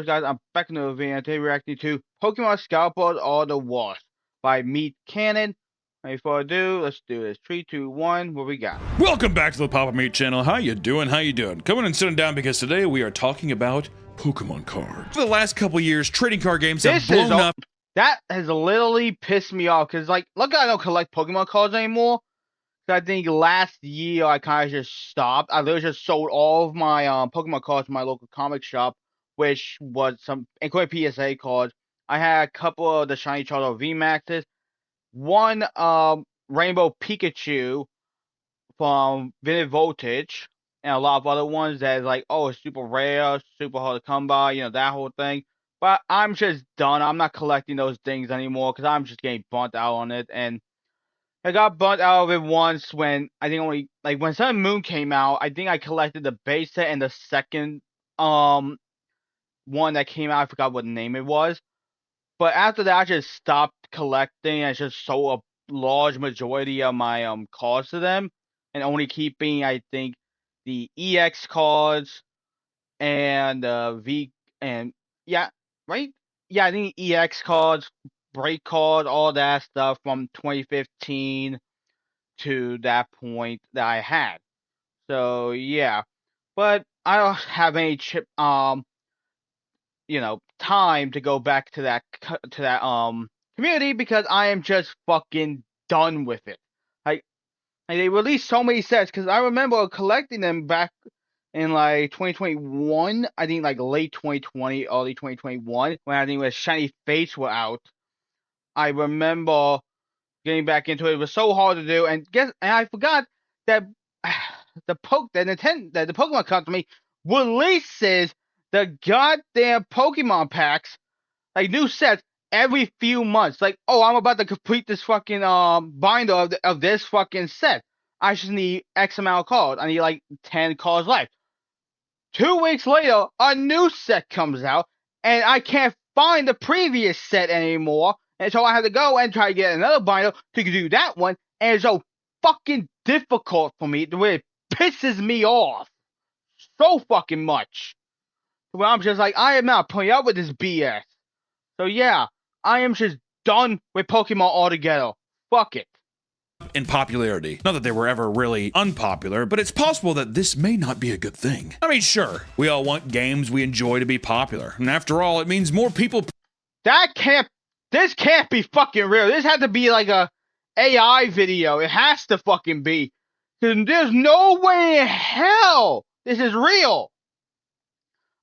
what's guys, I'm back in the video and today we're reacting to Pokemon Scalpers or the Wasp by Meat Cannon. Before I do, let's do this. 3, 2, 1, what we got? Welcome back to the Papa Meat channel. How you doing? How you doing? Coming and sitting down because today we are talking about Pokemon cards. For the last couple years, trading card games have blown up. That has literally pissed me off because, like, look, I don't collect Pokemon cards anymore. I think last year I kind of just stopped. I literally just sold all of my Pokemon cards to my local comic shop, which was some, including PSA cards. I had a couple of the Shiny Charizard VMAXs, one Rainbow Pikachu from Vintage Voltage, and a lot of other ones that like, oh, it's super rare, super hard to come by, you know, that whole thing. But I'm just done. I'm not collecting those things anymore because I'm just getting burnt out on it. And I got burnt out of it once when I think only like when Sun and Moon came out. I think I collected the base set and the second one that came out. I forgot what name it was. But after that, I just stopped collecting. I just sold a large majority of my cards to them, and only keeping I think the EX cards and V and yeah, right? Yeah, I think EX cards, break cards, all that stuff from 2015 to that point that I had. So yeah, but I don't have any time to go back to that community because I am just fucking done with it. Like they released so many sets because I remember collecting them back in like 2021. I think like late 2020, early 2021 when I think when Shiny Fates were out. I remember getting back into it. It was so hard to do, and I forgot that the Pokemon company releases the goddamn Pokemon packs, like new sets every few months. Like, oh, I'm about to complete this fucking binder of this fucking set. I just need X amount of cards. I need like 10 cards left. 2 weeks later, a new set comes out, and I can't find the previous set anymore. And so I have to go and try to get another binder to do that one. And it's so fucking difficult for me, the way it pisses me off so fucking much. Where I'm just like, I am not putting up with this BS. So yeah, I am just done with Pokemon altogether. Fuck it. In popularity. Not that they were ever really unpopular, but it's possible that this may not be a good thing. I mean, sure, we all want games we enjoy to be popular, and after all, it means more people. This can't be fucking real. This had to be like a AI video. It has to fucking be. There's no way in hell this is real.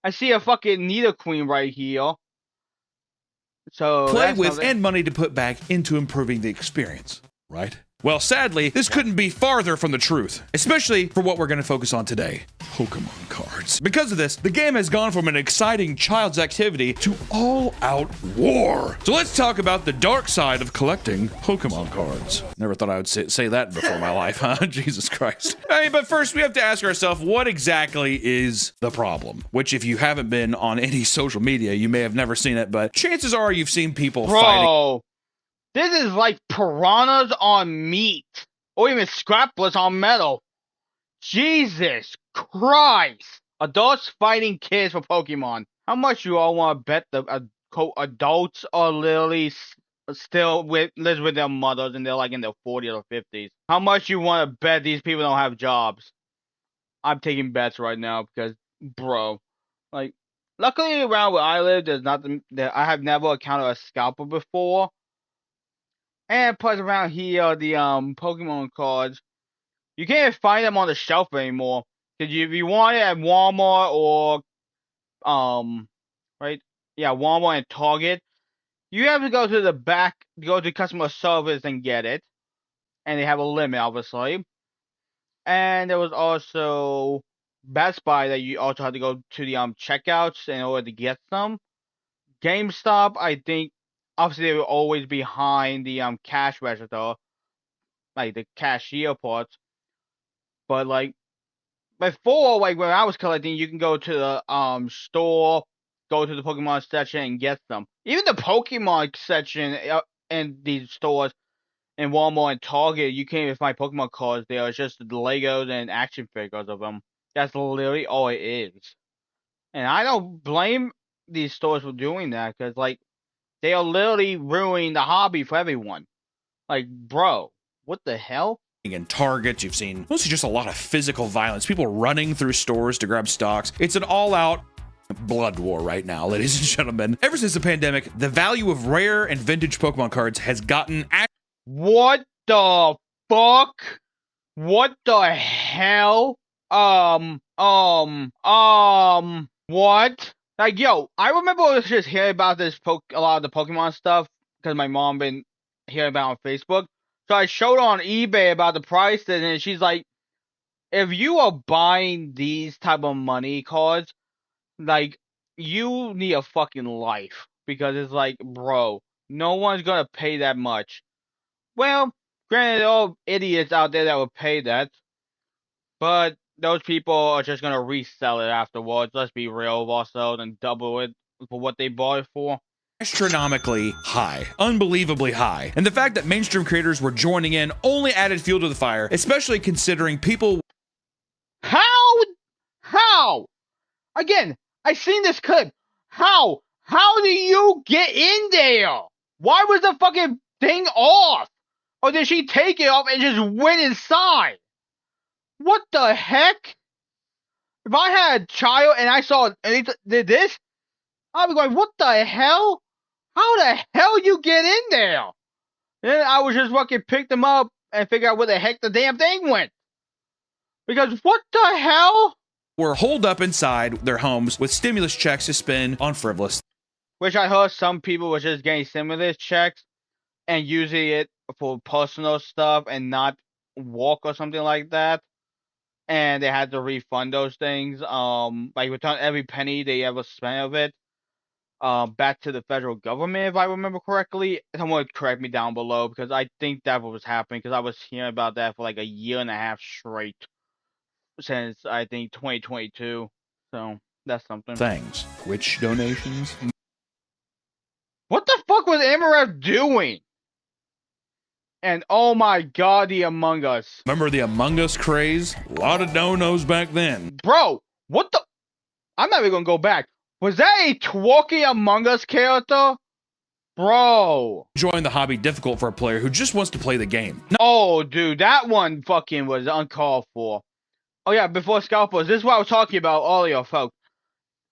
I see a fucking Nidoqueen right here. So play with and money to put back into improving the experience, right? Well, sadly, this couldn't be farther from the truth, especially for what we're going to focus on today, Pokemon cards. Because of this, the game has gone from an exciting child's activity to all-out war. So let's talk about the dark side of collecting Pokemon cards. Never thought I would say that before in my life, huh? Jesus Christ. Hey, but first we have to ask ourselves, what exactly is the problem? Which, if you haven't been on any social media, you may have never seen it, but chances are you've seen people fighting. This is like piranhas on meat, or even scrapless on metal. Jesus Christ! Adults fighting kids for Pokemon. How much you all want to bet the adults are literally still lives with their mothers and they're like in their 40s or 50s? How much you want to bet these people don't have jobs? I'm taking bets right now because, bro, like, luckily around where I live, there's nothing that I have never encountered a scalper before. And plus around here, the Pokemon cards, you can't find them on the shelf anymore. Cause if you want it at Walmart or right, yeah, Walmart and Target, you have to go to the back, go to customer service and get it, and they have a limit, obviously. And there was also Best Buy that you also had to go to the checkouts in order to get some. GameStop, I think. Obviously, they will always be behind the cash register, like the cashier parts. But like before, like when I was collecting, you can go to the store, go to the Pokemon section, and get them. Even the Pokemon section in these stores in Walmart and Target, you can't even find Pokemon cards there. It's just the Legos and action figures of them. That's literally all it is. And I don't blame these stores were doing that, because like they are literally ruining the hobby for everyone. Like, bro, what the hell? In Target, you've seen mostly just a lot of physical violence, people running through stores to grab stocks. It's an all-out blood war right now, ladies and gentlemen. Ever since the pandemic, the value of rare and vintage Pokemon cards has gotten... What the fuck? What the hell? What? Like, yo, I remember I was just hearing about this a lot of the Pokemon stuff because my mom been hearing about it on Facebook. So I showed her on eBay about the prices, and she's like, if you are buying these type of money cards, like, you need a fucking life. Because it's like, bro, no one's gonna pay that much. Well, granted, all idiots out there that would pay that. But those people are just gonna resell it afterwards. Let's be real, also, and double it for what they bought it for. Astronomically high, unbelievably high. And the fact that mainstream creators were joining in only added fuel to the fire, especially considering people... How? Again, I seen this clip. How do you get in there? Why was the fucking thing off? Or did she take it off and just went inside? What the heck? If I had a child and I saw and he did this, I'd be going, what the hell? How the hell you get in there? Then I would just fucking pick them up and figure out where the heck the damn thing went. Because what the hell? Were holed up inside their homes with stimulus checks to spend on frivolous. Which I heard some people were just getting stimulus checks and using it for personal stuff and not work or something like that. And they had to refund those things. Like return every penny they ever spent of it. Back to the federal government, if I remember correctly. Someone correct me down below, because I think that was happening, because I was hearing about that for like a year and a half straight since I think 2022. So that's something. Things. Which donations? What the fuck was Amaranth doing? And oh my god, the Among Us. Remember the Among Us craze? A lot of no-nos back then. Bro, what the? I'm not even gonna go back. Was that a twerky Among Us character? Bro. Enjoying the hobby difficult for a player who just wants to play the game. Oh, dude, that one fucking was uncalled for. Oh yeah, before Scalpers, this is what I was talking about earlier, folks.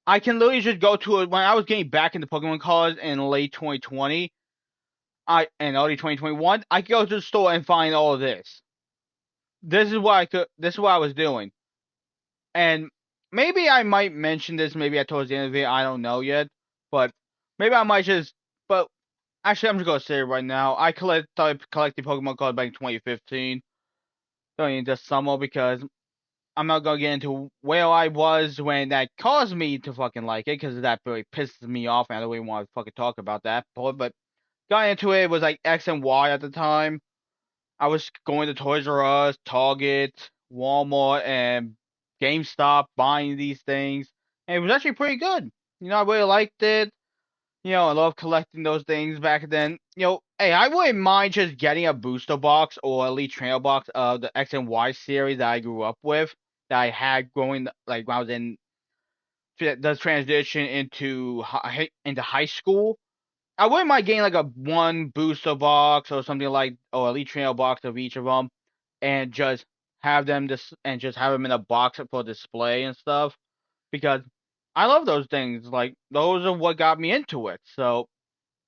I can literally just go to it when I was getting back into Pokemon cards in late 2020. And early 2021, I could go to the store and find all of this. This is what I was doing. And maybe I might mention this maybe towards the end of it, I don't know yet. But maybe I might but actually I'm just gonna say it right now. I started collecting Pokemon cards back in 2015. Going into summer, because I'm not gonna get into where I was when that caused me to fucking like it, because that really pisses me off and I don't even want to fucking talk about that. But got into it was like X and Y at the time. I was going to Toys R Us, Target, Walmart, and GameStop buying these things. And it was actually pretty good. I really liked it. I love collecting those things back then. Hey, I wouldn't mind just getting a booster box or elite trainer box of the X and Y series that I grew up with, that I had growing, like when I was in the transition into high school. I wouldn't mind getting like a one booster box or something like, or elite trainer box of each of them, and just have them in a box for display and stuff, because I love those things. Like, those are what got me into it. So,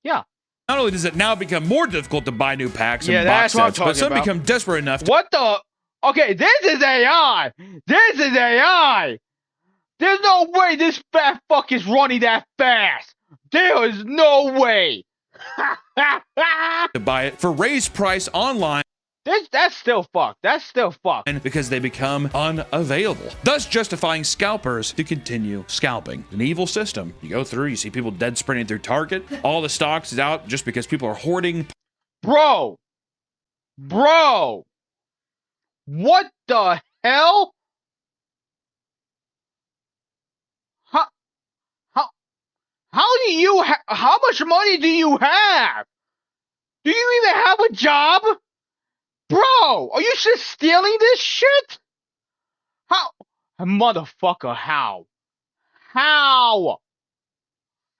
yeah. Not only does it now become more difficult to buy new packs and that's box what I'm sets, but talking some about. become desperate enough to... What the? Okay, this is AI. This is AI. There's no way this fat fuck is running that fast. There is no way. to buy it for raised price online. That's still fucked. That's still fucked. And because they become unavailable, thus justifying scalpers to continue scalping. An evil system. You go through, you see people dead sprinting through Target. All the stocks is out just because people are hoarding. Bro. What the hell? How do you how much money do you have? Do you even have a job? Bro, are you just stealing this shit? How? Motherfucker, how? How?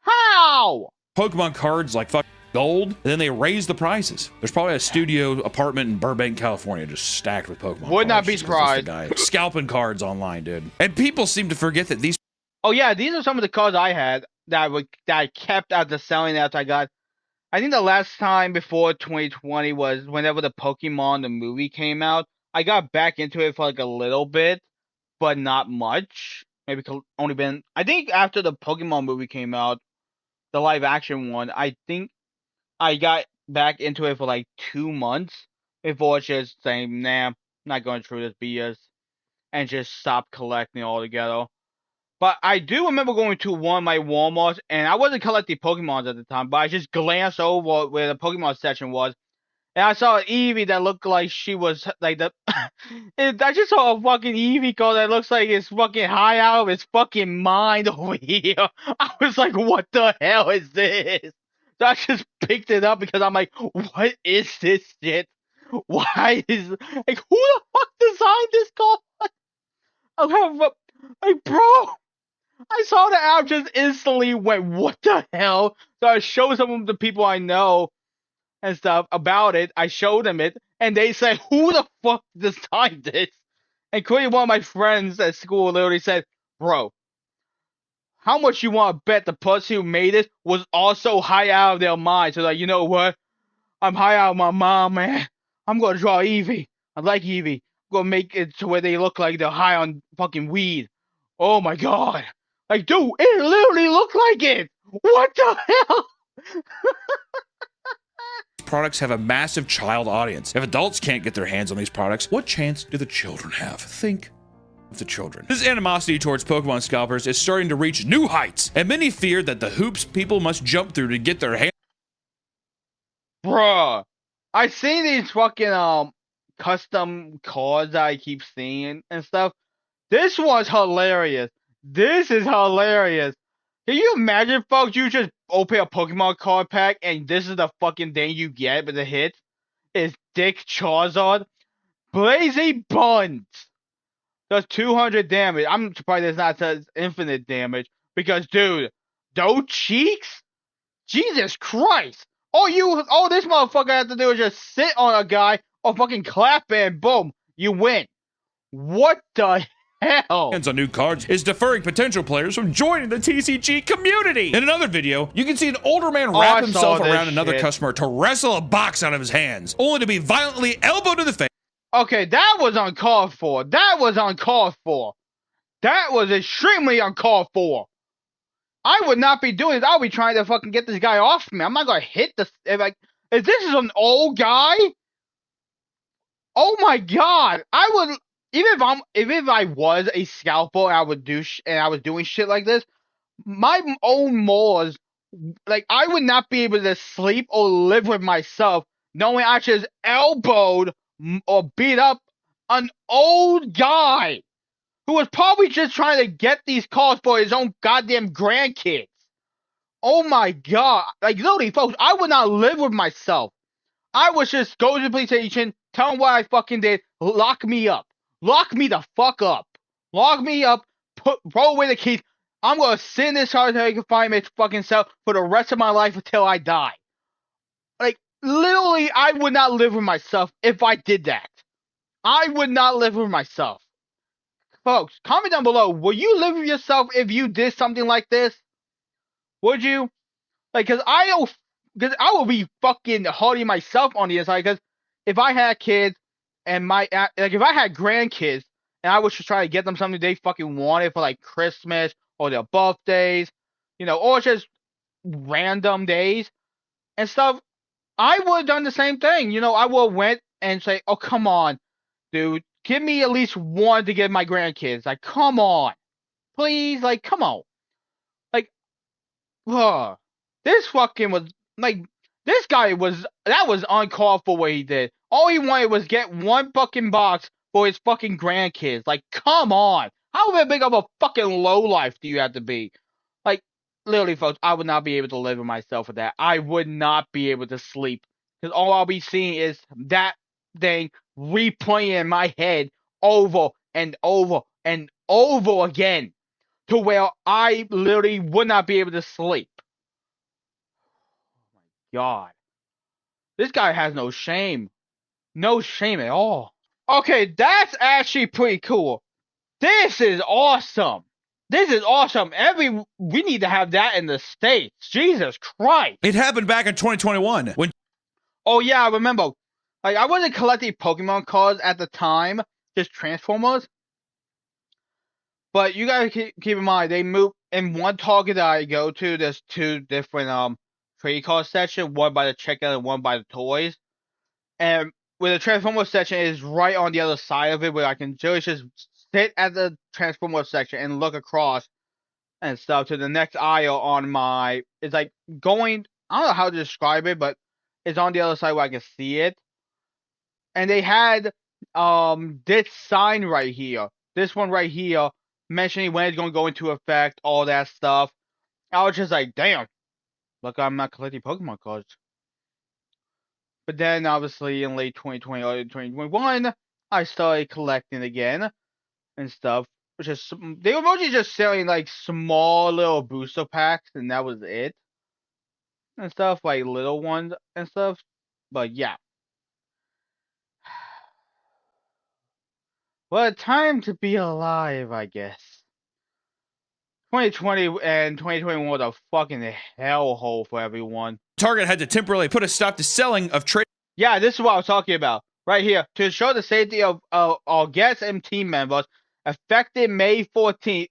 How? Pokemon cards like fucking gold, and then they raise the prices. There's probably a studio apartment in Burbank, California, just stacked with Pokemon cards. Would not be just 'cause that's the surprised. guy scalping cards online, dude. And people seem to forget that these. Oh yeah, these are some of the cards I had that I kept after selling after I got. I think the last time before 2020 was whenever the Pokemon the movie came out. I got back into it for like a little bit, but not much. Maybe only been. I think after the Pokemon movie came out, the live action one, I think I got back into it for like 2 months before just saying, nah, not going through this BS, and just stopped collecting altogether. But I do remember going to one of my Walmarts, and I wasn't collecting Pokemons at the time, but I just glanced over where the Pokemon section was, and I saw an Eevee that looked like she was like the. I just saw a fucking Eevee card that looks like it's fucking high out of its fucking mind over here. I was like, what the hell is this? So I just picked it up because I'm like, what is this shit? Why is like who the fuck designed this card? I'm like, bro. I saw the app just instantly went, what the hell? So I showed some of the people I know and stuff about it. I showed them it, and they said, who the fuck designed this? Including one of my friends at school literally said, bro, how much you want to bet the person who made it was also high out of their mind? So like, you know what? I'm high out of my mind, man. I'm going to draw Eevee. I like Eevee. I'm going to make it to where they look like they're high on fucking weed. Oh my god. Like, dude, it literally looked like it. What the hell? Products have a massive child audience. If adults can't get their hands on these products, what chance do the children have? Think of the children. This animosity towards Pokemon scalpers is starting to reach new heights, and many fear that the hoops people must jump through to get their hands. Bruh. I see these fucking custom cards that I keep seeing and stuff. This one's hilarious. This is hilarious. Can you imagine, folks, you just open a Pokemon card pack and this is the fucking thing you get with a hit? Is Dick Charizard. Blazy Buns does 200 damage. I'm surprised it's not says infinite damage. Because, dude, those cheeks? Jesus Christ. All this motherfucker has to do is just sit on a guy or fucking clap and boom, you win. What the hell? On new cards is deferring potential players from joining the TCG community. In another video, you can see an older man wrap himself around another customer to wrestle a box out of his hands, only to be violently elbowed in the face. Okay, that was uncalled for. That was uncalled for. That was extremely uncalled for. I would not be doing this. I'll be trying to fucking get this guy off me. I'm not gonna hit this. If this is an old guy, oh my god, I would. Even if I was a scalper and I would and I was doing shit like this, my own mores, like I would not be able to sleep or live with myself knowing I just elbowed or beat up an old guy who was probably just trying to get these calls for his own goddamn grandkids. Oh my god. Like, literally, folks, I would not live with myself. I would just go to the police station, tell them what I fucking did, lock me up. Lock me the fuck up. Lock me up, throw away the keys. I'm gonna sit in this solitary confinement fucking cell for the rest of my life until I die. Like, literally, I would not live with myself if I did that. I would not live with myself. Folks, comment down below. Will you live with yourself if you did something like this? Would you? Like, because I will be fucking hurting myself on the inside. Because if I had kids and if I had grandkids and I was just trying to get them something they fucking wanted for like Christmas or their birthdays, or just random days and stuff, I would have done the same thing. I would have went and say, "Oh, come on, dude, give me at least one to give my grandkids. Like, come on, please, like, come on, like, this fucking was like." This guy was uncalled for what he did. All he wanted was get one fucking box for his fucking grandkids. Like, come on. How big of a fucking lowlife do you have to be? Like, literally, folks, I would not be able to live with myself with that. I would not be able to sleep. Because all I'll be seeing is that thing replaying in my head over and over and over again. To where I literally would not be able to sleep. god. This guy has no shame. No shame at all. Okay, that's actually pretty cool. This is awesome. This is awesome. We need to have that in the States. Jesus Christ. It happened back in 2021 when. Oh yeah, I remember. Like, I wasn't collecting Pokemon cards at the time, just Transformers. But you gotta keep in mind, they move in one Target that I go to. There's two different trading card section, one by the checkout and one by the toys. And where the Transformer section is right on the other side of it, where I can just sit at the Transformer section and look across and stuff to the next aisle on my. It's like going. I don't know how to describe it, but it's on the other side where I can see it. And they had this sign right here, this one right here, mentioning when it's going to go into effect, all that stuff. I was just like, damn, look, I'm not collecting Pokemon cards. But then, obviously, in late 2020 or 2021, I started collecting again and stuff. Which is, they were mostly just selling like small little booster packs, and that was it. And stuff, like little ones and stuff. But yeah. What a time to be alive, I guess. 2020 and 2021 was a fucking hellhole for everyone. Target had to temporarily put a stop to selling of trade. Yeah, this is what I was talking about. Right here. To ensure the safety of our guests and team members, effective May 14th,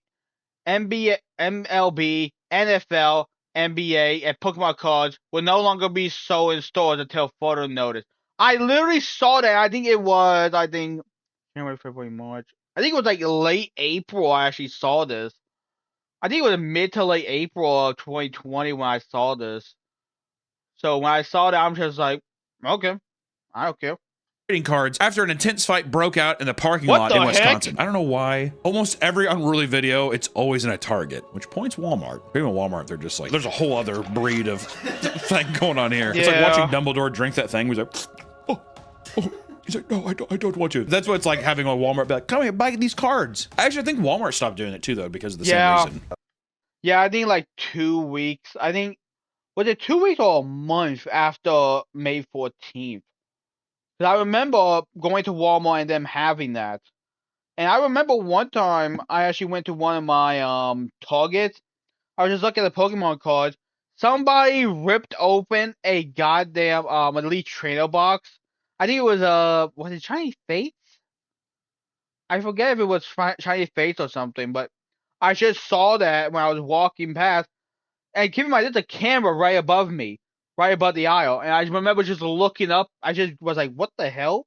NBA, MLB, NFL, NBA, and Pokemon cards will no longer be sold in stores until further notice. I literally saw that. I think January, February, March. I think it was like late April I actually saw this. I think it was mid to late April of 2020 when I saw this. So when I saw that, I'm just like, okay, I don't care. Trading cards after an intense fight broke out in the parking lot in Wisconsin. I don't know why. Almost every Unruly video, it's always in a Target, which points Walmart. Even Walmart, they're just like, there's a whole other breed of thing going on here. Yeah. It's like watching Dumbledore drink that thing. He's like, oh. He's like, no, I don't want to. That's what it's like having a Walmart be like, come here, buy these cards. Actually, I think Walmart stopped doing it too, though, because of the same reason. Yeah, I think like 2 weeks. I think, was it 2 weeks or a month after May 14th? Because I remember going to Walmart and them having that. And I remember one time I actually went to one of my Targets. I was just looking at the Pokemon cards. Somebody ripped open a goddamn Elite Trainer box. I think it was it Shiny Fates? I forget if it was Shiny Fates or something, but I just saw that when I was walking past. And keep in mind, there's a camera right above me, right above the aisle. And I remember just looking up. I just was like, what the hell?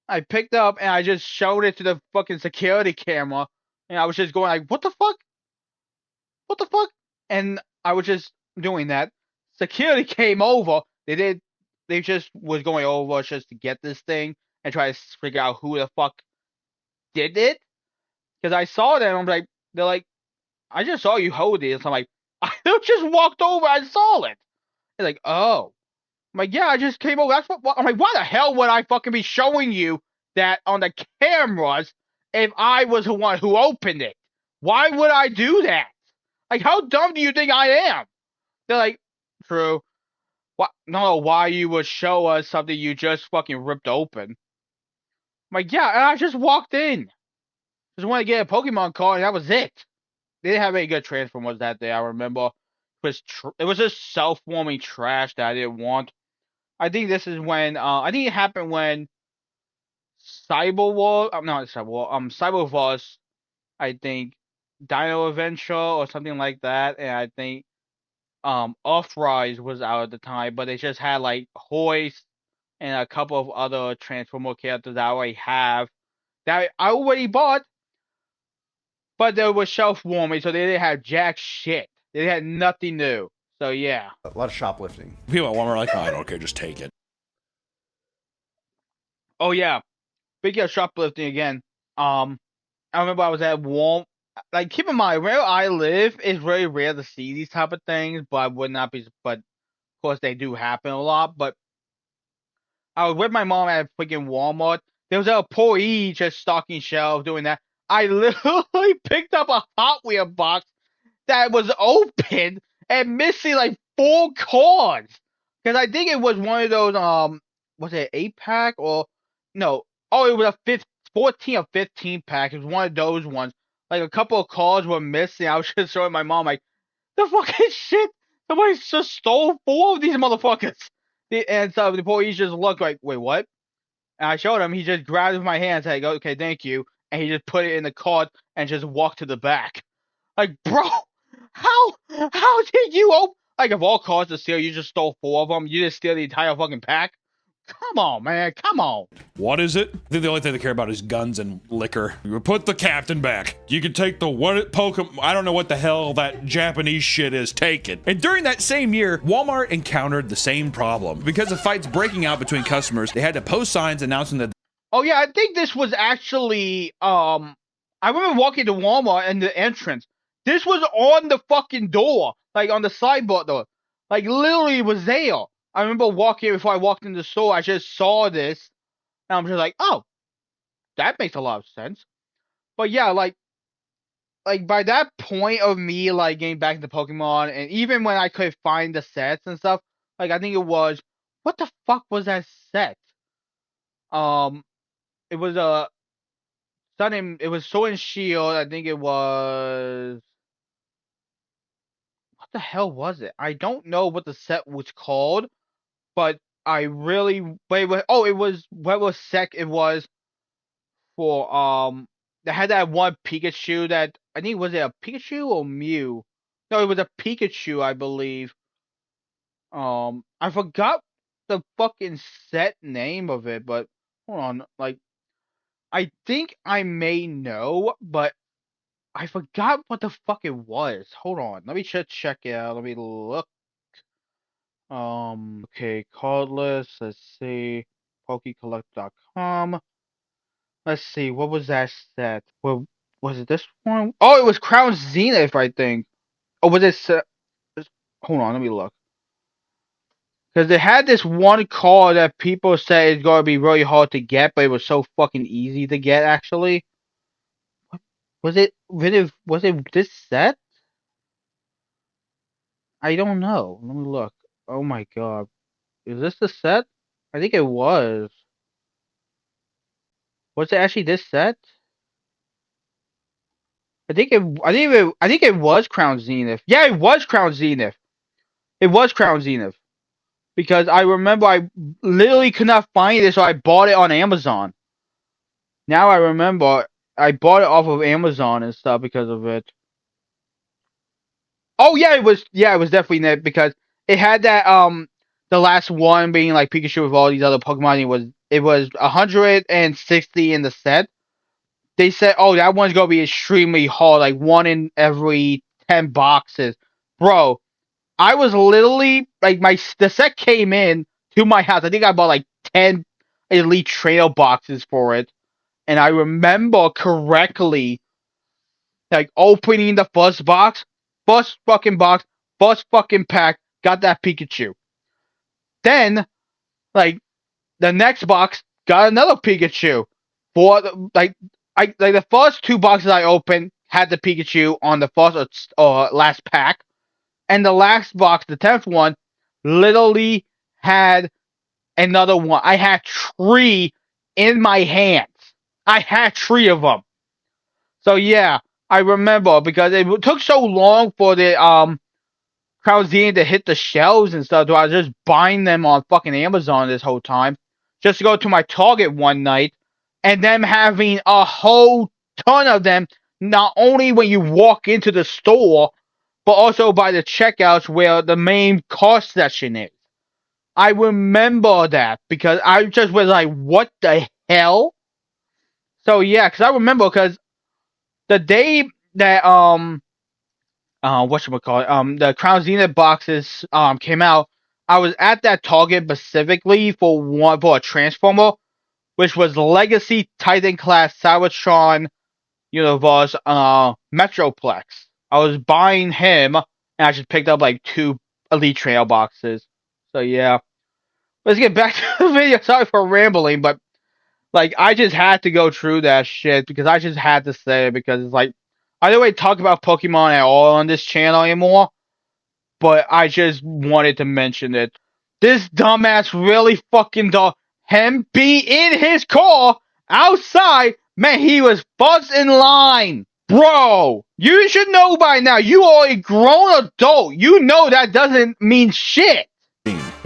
I picked up and I just showed it to the fucking security camera. And I was just going like, what the fuck? What the fuck? And I was just doing that. Security came over. They just was going over just to get this thing and try to figure out who the fuck did it. Because I saw them. I'm like, they're like, I just saw you hold it. So I'm like, I just walked over. I saw it. They're like, oh. I'm like, yeah, I just came over. That's what I'm like, why the hell would I fucking be showing you that on the cameras if I was the one who opened it? Why would I do that? Like, how dumb do you think I am? They're like, true. What? No, why you would show us something you just fucking ripped open? I'm like, yeah, and I just walked in. Just wanted to get a Pokemon card, and that was it. They didn't have any good Transformers that day, I remember. It was just self-forming trash that I didn't want. I think this is when, I think it happened when Cyberverse, I think, Dino Adventure or something like that, and I think Earthrise was out at the time, but they just had like Hoist and a couple of other Transformer characters that I already have that I already bought, but they were shelf warming, so they didn't have jack shit. They had nothing new. So yeah. A lot of shoplifting. People at Walmart are like, oh, I don't care, just take it. Oh yeah. Speaking of shoplifting again, I remember I was at Walmart. Like, keep in mind, where I live, it's very rare to see these type of things, but I would not be. But of course, they do happen a lot. But I was with my mom at freaking Walmart. There was an employee just stocking shelves, doing that. I literally picked up a Hot Wheel box that was open and missing like 4 cards. because I think it was one of those was it 8 pack or no? Oh, it was a 14 or 15 pack. It was one of those ones. Like a couple of cards were missing. I was just showing my mom like the fucking shit. Somebody just stole 4 of these motherfuckers. And so the boy, he just looked like, wait, what? And I showed him. He just grabbed my hand and said, okay, thank you. And he just put it in the cart and just walked to the back. Like, bro, how did you open? Like, of all cards to steal, you just stole 4 of them. You just steal the entire fucking pack. Come on, man. Come on. What is it? I think the only thing they care about is guns and liquor. You put the captain back. You can take the what Pokemon. I don't know what the hell that Japanese shit is. Take it. And during that same year, Walmart encountered the same problem. Because of fights breaking out between customers, they had to post signs announcing that. Oh yeah, I think this was actually I remember walking to Walmart and the entrance. This was on the fucking door, like on the sideboard door. Like literally was there. I remember walking before I walked in the store, I just saw this and I'm just like, oh, that makes a lot of sense. But yeah, like by that point of me like getting back into Pokemon and even when I could find the sets and stuff, like I think it was what the fuck was that set? Um it was a it was Sword and Shield. I think it was. What the hell was it? I don't know what the set was called, but I really. Wait, wait. Oh, it was. What was sec? It was for. They had that one Pikachu that. I think, was it a Pikachu or Mew? No, it was a Pikachu, I believe. I forgot the fucking set name of it, but hold on. Like, I think I may know, but I forgot what the fuck it was. Hold on. Let me check it out. Let me look. Okay, card list. Let's see. PokeCollect.com. Let's see. What was that set? Well, was it this one? Oh, it was Crown Zenith, I think. Oh, was it hold on, let me look. Because they had this one card that people say is going to be really hard to get, but it was so fucking easy to get, actually. What was it this set? I don't know. Let me look. Oh my god. Is this the set? I think it was. Was it actually this set? I think it was Crown Zenith. Yeah, it was Crown Zenith. It was Crown Zenith. Because I remember I literally could not find it, so I bought it on Amazon. Now I remember I bought it off of Amazon and stuff because of it. Oh yeah, it was definitely Net because it had that the last one being like Pikachu with all these other Pokemon. It was 160 in the set. They said, oh, that one's gonna be extremely hard, like 1 in every 10 boxes, bro. I was literally like the set came in to my house. I think I bought like 10 Elite Trail boxes for it, and I remember correctly like opening the first fucking box, first fucking pack, got that Pikachu. Then, like, the next box got another Pikachu. For like the first 2 boxes I opened had the Pikachu on the first last pack, and the last box, the 10th one, literally had another one. I had 3 in my hands. I had 3 of them. So yeah, I remember because it took so long for the Krausian to hit the shelves and stuff. So I was just buying them on fucking Amazon this whole time, just to go to my Target one night, and them having a whole ton of them. Not only when you walk into the store, but also by the checkouts where the main cost section is. I remember that because I just was like, "What the hell?" So yeah, because I remember because the day that whatchamacallit, the Crown Zenith boxes came out, I was at that Target specifically for a Transformer, which was Legacy Titan class Cybertron Universe Metroplex. I was buying him and I just picked up like 2 Elite Trail boxes. So yeah. Let's get back to the video. Sorry for rambling, but like I just had to go through that shit because I just had to say it because it's like I don't really talk about Pokemon at all on this channel anymore, but I just wanted to mention it. this dumbass really fucking dog. Him be in his car outside, man, he was first in line. Bro, you should know by now. You are a grown adult. You know that doesn't mean shit.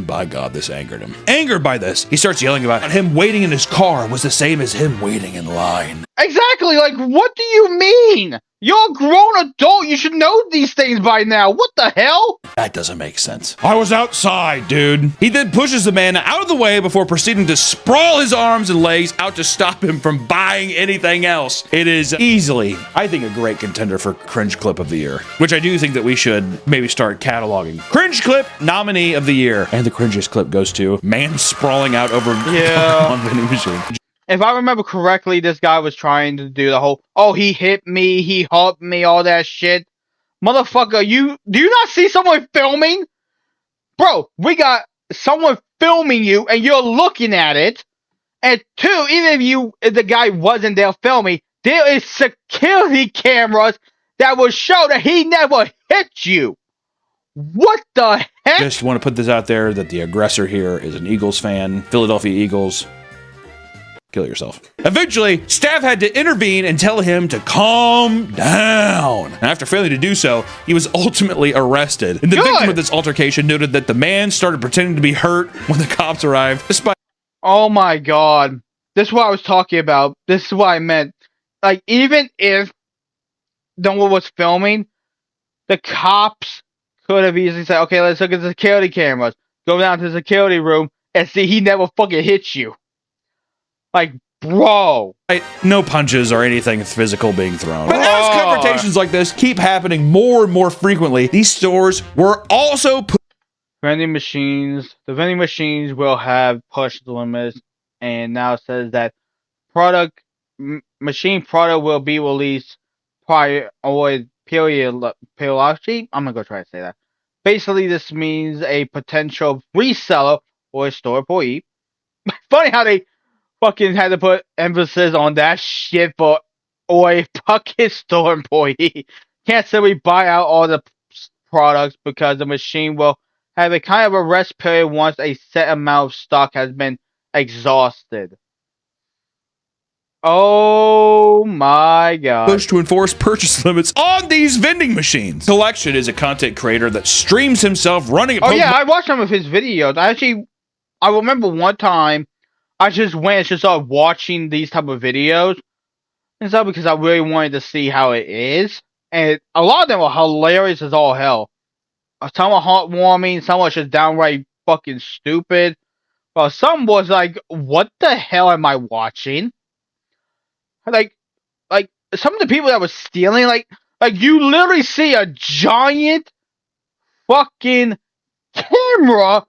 By God, this angered him. Angered by this, he starts yelling about him waiting in his car was the same as him waiting in line. Exactly, like, what do you mean? You're a grown adult. You should know these things by now. What the hell? That doesn't make sense. I was outside, dude. He then pushes the man out of the way before proceeding to sprawl his arms and legs out to stop him from buying anything else. It is easily, I think, a great contender for Cringe Clip of the Year, which I do think that we should maybe start cataloging. Cringe Clip nominee of the year. And the cringiest clip goes to man sprawling out over on vending machine. If I remember correctly, this guy was trying to do the whole, oh, he hit me, he humped me, all that shit. Motherfucker, do you not see someone filming? Bro, we got someone filming you and you're looking at it. And two, even if the guy wasn't there filming, there is security cameras that will show that he never hit you. What the heck? Just want to put this out there that the aggressor here is an Eagles fan. Philadelphia Eagles. Kill yourself. Eventually, staff had to intervene and tell him to calm down. And after failing to do so, he was ultimately arrested. And the victim of this altercation noted that the man started pretending to be hurt when the cops arrived, despite— Oh my God. This is what I was talking about. This is what I meant. Like, even if no one was filming, the cops could have easily said, okay, let's look at the security cameras. Go down to the security room and see he never fucking hits you. Like, bro. No punches or anything physical being thrown. But as confrontations like this keep happening more and more frequently, these stores were also vending machines. The vending machines will have push limits, and now it says that machine product will be released prior or periodically. I'm gonna go try to say that. Basically, this means a potential reseller or a store employee. Funny how they fucking had to put emphasis on that shit for or a fucking store employee. Can't simply buy out all the products because the machine will have a kind of a rest period once a set amount of stock has been exhausted. Oh my God. Push to enforce purchase limits on these vending machines. Collection is a content creator that streams himself running a Oh yeah, I watched some of his videos. I remember one time I just went and just started watching these type of videos and stuff because I really wanted to see how it is. And a lot of them are hilarious as all hell. Some are heartwarming, some are just downright fucking stupid. But some was like, what the hell am I watching? Like some of the people that were stealing, like you literally see a giant fucking camera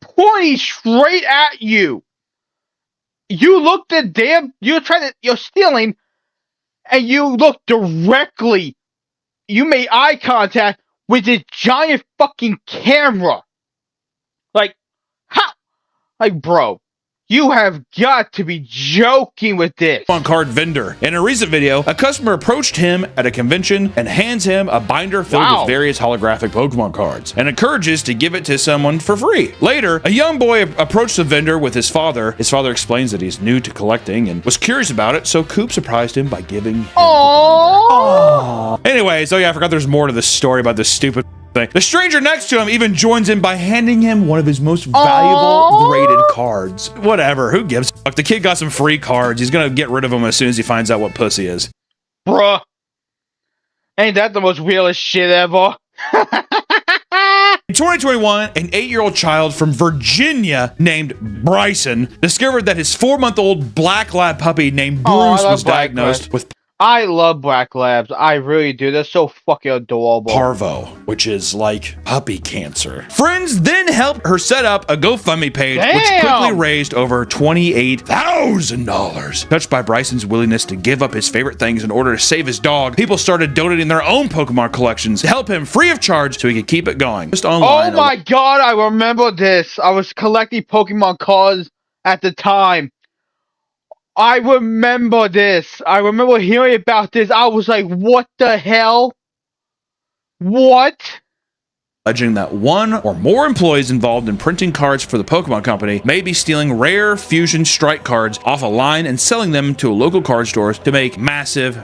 pointing straight at you. You looked at them, you're stealing, and you look directly, you made eye contact with this giant fucking camera. Like, how? Like, bro, you have got to be joking with this. On card vendor. In a recent video, a customer approached him at a convention and hands him a binder filled with various holographic Pokemon cards and encourages to give it to someone for free. Later, a young boy approached the vendor with his father. His father explains that he's new to collecting and was curious about it, so Coop surprised him by giving him the binder. Anyway, so yeah, I forgot there's more to this story about this stupid thing. The stranger next to him even joins in by handing him one of his most valuable graded cards. Whatever, who gives a fuck? The kid got some free cards. He's gonna get rid of them as soon as he finds out what pussy is. Bruh. Ain't that the most realest shit ever? In 2021, an 8-year-old child from Virginia named Bryson discovered that his 4-month-old black lab puppy named Bruce was diagnosed with I love black labs. I really do. They're so fucking adorable. parvo, which is like puppy cancer. Friends then helped her set up a GoFundMe page, which quickly raised over $28,000. Touched by Bryson's willingness to give up his favorite things in order to save his dog, people started donating their own Pokemon collections to help him free of charge so he could keep it going. Just online. Oh my God, I remember this. I was collecting Pokemon cards at the time. I remember this. I remember hearing about this. I was like, what the hell? What? alleging that one or more employees involved in printing cards for the Pokemon Company may be stealing rare Fusion Strike cards off a line and selling them to local card stores to make massive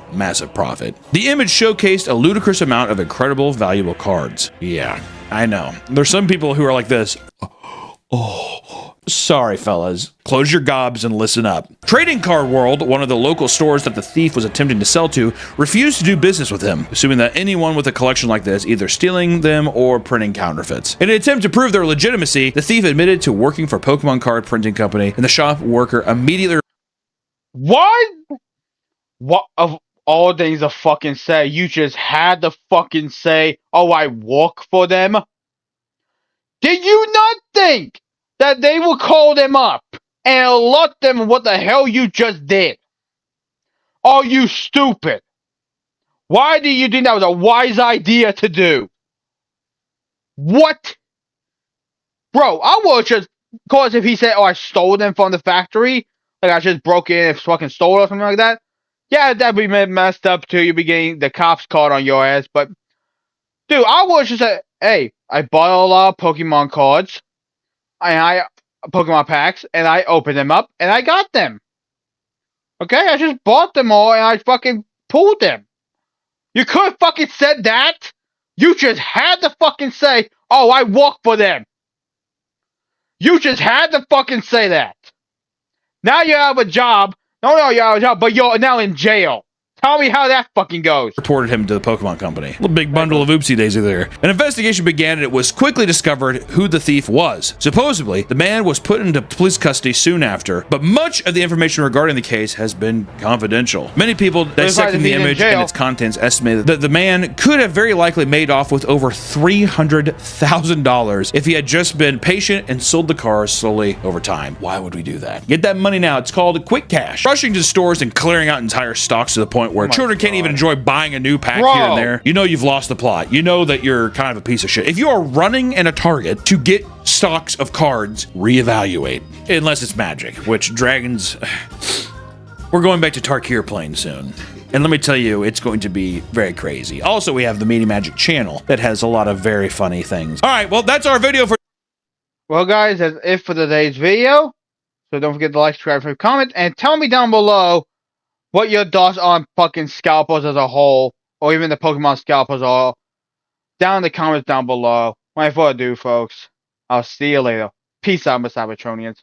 profit. The image showcased a ludicrous amount of incredible valuable cards. Yeah, I know. There's some people who are like this. Oh, sorry, fellas. Close your gobs and listen up. Trading Card World, one of the local stores that the thief was attempting to sell to, refused to do business with him, assuming that anyone with a collection like this either stealing them or printing counterfeits. In an attempt to prove their legitimacy, the thief admitted to working for Pokemon Card Printing Company, and the shop worker immediately... What? What of all things to fucking say? You just had to fucking say, oh, I work for them? Did you not think that they would call them up and alert them what the hell you just did? Are you stupid? Why do you think that was a wise idea to do? What? Bro, I would just, cause if he said, oh, I stole them from the factory, like I just broke in and fucking stole or something like that, yeah, that'd be messed up too. You'd be getting the cops called on your ass, but dude, I would just say, hey, I bought a lot of Pokemon cards, and Pokemon packs, and I opened them up, and I got them. Okay, I just bought them all, and I fucking pulled them. You could have fucking said that. You just had to fucking say, oh, I work for them. You just had to fucking say that. Now you have a job. No, you have a job, but you're now in jail. Tell me how that fucking goes. Reported him to the Pokemon Company. A big bundle of oopsie daisy there. An investigation began and it was quickly discovered who the thief was. Supposedly, the man was put into police custody soon after, but much of the information regarding the case has been confidential. Many people dissecting the image and its contents estimated that the man could have very likely made off with over $300,000 if he had just been patient and sold the cars slowly over time. Why would we do that? Get that money now. It's called quick cash. Rushing to stores and clearing out entire stocks to the point where children can't even enjoy buying a new pack here and there. You know you've lost the plot. You know that you're kind of a piece of shit. If you are running in a Target to get stocks of cards, reevaluate. Unless it's magic, which dragons... We're going back to Tarkir playing soon. And let me tell you, it's going to be very crazy. Also, we have the Meaty Magic channel that has a lot of very funny things. All right, well, that's our video for... Well, guys, that's it for today's video. So don't forget to like, subscribe, comment, and tell me down below what your thoughts on fucking Scalpers as a whole, or even the Pokemon Scalpers are, down in the comments down below. Without further ado, folks, I'll see you later. Peace out, Miss Cybertronians.